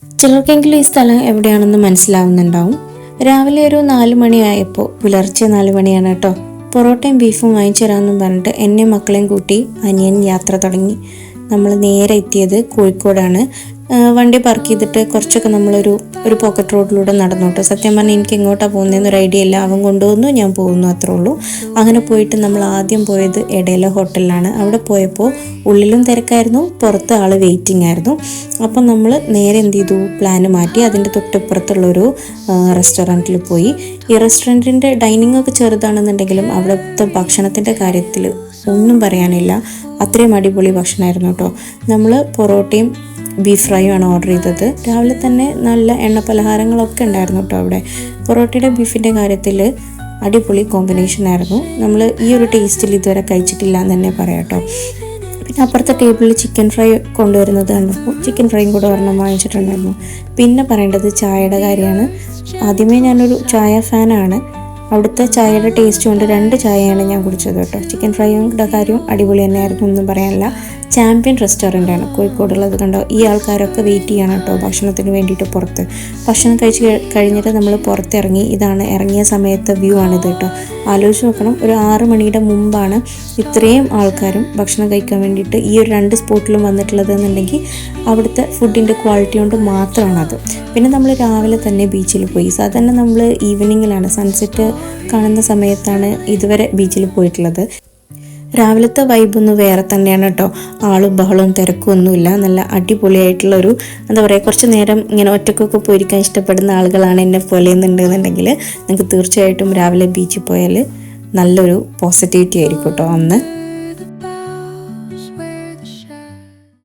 ചിലർക്കെങ്കിലും ഈ സ്ഥലം എവിടെയാണെന്ന് മനസ്സിലാവുന്നുണ്ടാവും. രാവിലെ ഒരു 4 മണിയായപ്പോൾ, പുലർച്ചെ 4 മണിയാണ് കേട്ടോ, പൊറോട്ടയും ബീഫും വാങ്ങിച്ചു തരാമെന്നും പറഞ്ഞിട്ട് എന്നെ മക്കളെയും കൂട്ടി അനിയൻ യാത്ര തുടങ്ങി. നമ്മൾ നേരെ എത്തിയത് കോഴിക്കോടാണ്. വണ്ടി പാർക്ക് ചെയ്തിട്ട് കുറച്ചൊക്കെ നമ്മളൊരു പോക്കറ്റ് റോഡിലൂടെ നടന്നോട്ട്. സത്യം പറഞ്ഞാൽ എനിക്ക് എങ്ങോട്ടാണ് പോകുന്നതെന്നൊരു ഐഡിയ ഇല്ല. അവൻ കൊണ്ടുപോകുന്നു, ഞാൻ പോകുന്നു, അത്രേ ഉള്ളൂ. അങ്ങനെ പോയിട്ട് നമ്മൾ ആദ്യം പോയത് ഇടയിലെ ഹോട്ടലിലാണ്. അവിടെ പോയപ്പോൾ ഉള്ളിലും തിരക്കായിരുന്നു, പുറത്ത് ആൾ വെയിറ്റിംഗ് ആയിരുന്നു. അപ്പം നമ്മൾ നേരെ എന്ത് ചെയ്തു, പ്ലാന് മാറ്റി അതിൻ്റെ തൊട്ടിപ്പുറത്തുള്ളൊരു റെസ്റ്റോറൻറ്റിൽ പോയി. ഈ റെസ്റ്റോറൻറ്റിൻ്റെ ഡൈനിങ് ഒക്കെ ചെറുതാണെന്നുണ്ടെങ്കിലും അവിടുത്തെ ഭക്ഷണത്തിൻ്റെ കാര്യത്തിൽ ഒന്നും പറയാനില്ല. അത്രയും അടിപൊളി ഭക്ഷണമായിരുന്നു കേട്ടോ. നമ്മൾ പൊറോട്ടയും ബീഫ് ഫ്രൈയും ആണ് ഓർഡർ ചെയ്തത്. രാവിലെ തന്നെ നല്ല എണ്ണ പലഹാരങ്ങളൊക്കെ ഉണ്ടായിരുന്നു കേട്ടോ അവിടെ. പൊറോട്ടയുടെ ബീഫിൻ്റെ കാര്യത്തിൽ അടിപൊളി കോമ്പിനേഷൻ ആയിരുന്നു. നമ്മൾ ഈ ഒരു ടേസ്റ്റിൽ ഇതുവരെ കഴിച്ചിട്ടില്ല എന്ന് തന്നെ പറയാം കേട്ടോ. പിന്നെ അപ്പുറത്തെ ടേബിളിൽ ചിക്കൻ ഫ്രൈ കൊണ്ടുവരുന്നത് കണ്ടപ്പോൾ ചിക്കൻ ഫ്രൈയും കൂടെ ഒരെണ്ണം വാങ്ങിച്ചിട്ടുണ്ടായിരുന്നു. പിന്നെ പറയേണ്ടത് ചായയുടെ കാര്യമാണ്. ആദ്യമേ ഞാനൊരു ചായ ഫാനാണ്. അവിടുത്തെ ചായയുടെ ടേസ്റ്റ് കൊണ്ട് 2 ചായയാണ് ഞാൻ കുടിച്ചത് കേട്ടോ. ചിക്കൻ ഫ്രൈയുടെ കാര്യം അടിപൊളി തന്നെയായിരുന്നു, ഒന്നും പറയാനില്ല. ചാമ്പ്യൻ റെസ്റ്റോറൻ്റാണ് കോഴിക്കോടുള്ളത്. കണ്ടോ, ഈ ആൾക്കാരൊക്കെ വെയിറ്റ് ചെയ്യണം കേട്ടോ ഭക്ഷണത്തിന് വേണ്ടിയിട്ട് പുറത്ത്. ഭക്ഷണം കഴിച്ച് കഴിഞ്ഞിട്ട് നമ്മൾ പുറത്തിറങ്ങി. ഇതാണ് ഇറങ്ങിയ സമയത്തെ വ്യൂ ആണിത് കേട്ടോ. ആലോചിച്ച് നോക്കണം, ഒരു 6 മണിയുടെ മുമ്പാണ് ഇത്രയും ആൾക്കാരും ഭക്ഷണം കഴിക്കാൻ വേണ്ടിയിട്ട് ഈ ഒരു 2 സ്പോട്ടിലും വന്നിട്ടുള്ളത് എന്നുണ്ടെങ്കിൽ അവിടുത്തെ ഫുഡിൻ്റെ ക്വാളിറ്റി കൊണ്ട് മാത്രമാണത്. പിന്നെ നമ്മൾ രാവിലെ തന്നെ ബീച്ചിൽ പോയി. സാധാരണ നമ്മൾ ഈവനിങ്ങിലാണ്, സൺസെറ്റ് കാണുന്ന സമയത്താണ് ഇതുവരെ ബീച്ചിൽ പോയിട്ടുള്ളത്. രാവിലത്തെ വൈബൊന്നും വേറെ തന്നെയാണ് കേട്ടോ. ആളും ബഹളവും തിരക്കും ഒന്നുമില്ല. നല്ല അടിപൊളിയായിട്ടുള്ളൊരു എന്താ പറയുക, കുറച്ച് നേരം ഇങ്ങനെ ഒറ്റക്കൊക്കെ പോയിരിക്കാൻ ഇഷ്ടപ്പെടുന്ന ആളുകളാണ് എന്നെ പോലെ എന്നുണ്ടെന്നുണ്ടെങ്കിൽ നിങ്ങൾക്ക് തീർച്ചയായിട്ടും രാവിലെ ബീച്ചിൽ പോയാൽ നല്ലൊരു പോസിറ്റിവിറ്റി ആയിരിക്കും കേട്ടോ അന്ന്.